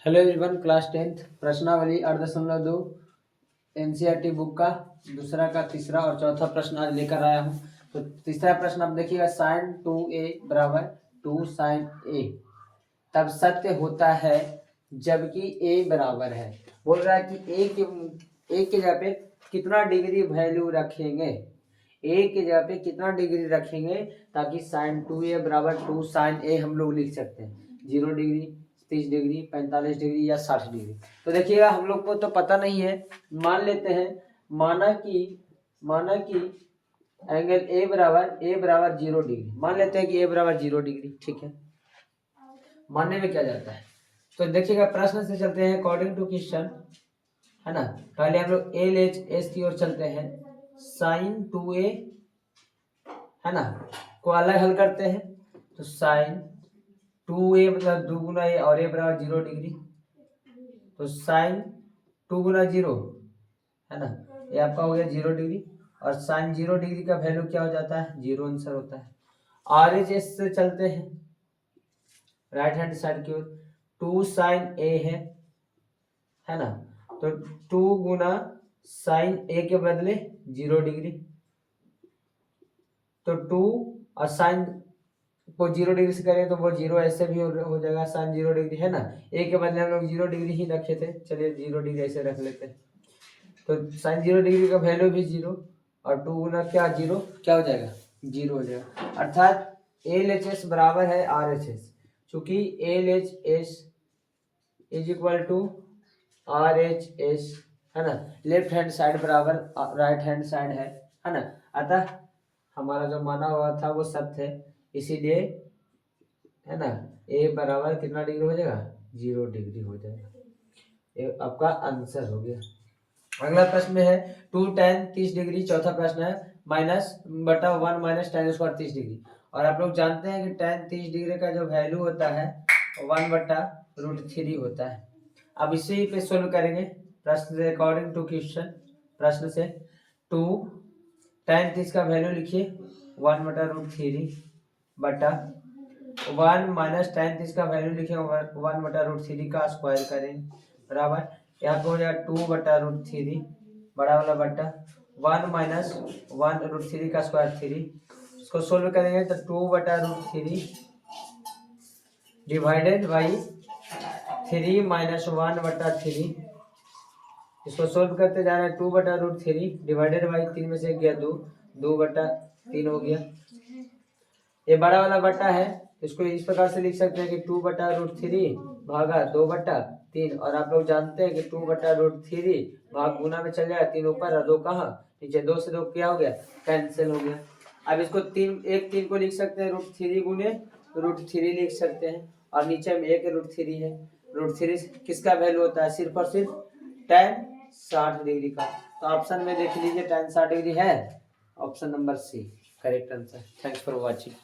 Hello everyone, class 10th प्रश्नावली 8.2 NCERT book का दूसरा का तीसरा और चौथा प्रश्न आज लेकर आया हूँ। तो तीसरा प्रश्न आप देखिएगा, साइन 2a बराबर 2 साइन a तब सत्य होता है जबकि a बराबर है। बोल रहा है कि a के जगह पे कितना डिग्री वैल्यू रखेंगे, a के जगह पे कितना डिग्री रखेंगे ताकि साइन 2a बराबर 2 साइन a हम लोग लिख सकते हैं। 0 डिग्री, 30 डिग्री, 45 डिग्री या 60 डिग्री। तो देखिएगा हम लोग को तो पता नहीं है, मान लेते हैं, माना कि एंगल a बराबर 0 डिग्री, मान लेते हैं कि a बराबर 0 डिग्री। ठीक है, मानने में क्या जाता है। तो देखिएगा प्रश्न से चलते हैं अकॉर्डिंग टू क्वेश्चन, है ना। पहले हम लोग एल एच एस की ओर चलते हैं। साइन 2a, है ना, को अलग हल करते हैं। तो साइन 2a मतलब 2 गुना a और a बराबर 0 डिग्री। तो साइन 2 गुना 0, है ना, ये आपका हो गया 0 डिग्री। और साइन 0 डिग्री का वैल्यू क्या हो जाता है, 0 आंसर होता है। आर एच एस से चलते हैं राइट हैंड साइड की ओर। 2 साइन a है ना, तो 2 गुना साइन a के बदले 0 डिग्री। तो 2 और साइन को 0 डिग्री से करें तो वो 0 ऐसे भी हो जाएगा, साइन 0 डिग्री, है ना। a के बदले हम लोग 0 डिग्री ही रखे थे, चलिए 0 डिग्री ऐसे रख लेते हैं। तो साइन 0 डिग्री का वैल्यू भी 0 और 2 गुना क्या 0 क्या हो जाएगा, 0 हो जाएगा। अर्थात एल एच एस बराबर है आर एच एस, चूंकि L H S is equal to R H S, है ना। लेफ्ट हैंड साइड बराबर राइट हैंड साइड है ना। अतः हमारा जो माना हुआ था वो सत्य है, इसीलिए, है ना, ए बराबर कितना डिग्री हो जाएगा, 0 डिग्री हो जाएगा। ये आपका आंसर हो गया। अगला प्रश्न में है 2 tan 30 डिग्री, चौथा प्रश्न है माइनस बटा 1 माइनस tan स्क्वायर 30 डिग्री। और आप लोग जानते हैं कि tan 30 डिग्री का जो वैल्यू होता है 1 बटा √3 होता है। अब इसी पे सोल्व करेंगे प्रश्न से अकॉर्डिंग टू क्वेश्चन। प्रश्न से 2 tan 30 का वैल्यू लिखिए 1 बटा √3 बटा 1 माइनस tan 30 का वैल्यू लिखे 1 बटा √3 का स्क्वायर करें बराबर, यहाँ पे हो जाएगा 2 बटा √3 बड़ा वाला बटा 1 माइनस 1 √3 का स्क्वायर 3। इसको सोल्व करेंगे तो 2 बटा √3 डिवाइडेड बाई 3 माइनस 1 बटा 3। इसको सोल्व करते जा रहे हैं, 2 बटा √3 डिवाइडेड बाई 3 में से गया 2, 2 बटा 3 हो गया। ये बड़ा वाला बटा है, इसको इस प्रकार से लिख सकते हैं कि 2 बटा √3 भागा 2 बटा 3। और आप लोग जानते हैं कि 2 बटा √3 भाग गुना में चल जाएगा, 3 ऊपर और 2 कहाँ नीचे, 2 से 2 क्या हो गया, कैंसिल हो गया। अब इसको 3 को लिख सकते हैं √3 गुने √3 लिख सकते हैं, और नीचे में 1 √3 है। √3 किसका वैल्यू होता है, सिर्फ और सिर्फ tan 60 डिग्री का। तो ऑप्शन में देख लीजिए tan 60 डिग्री है, option number C correct answer. Thanks for watching.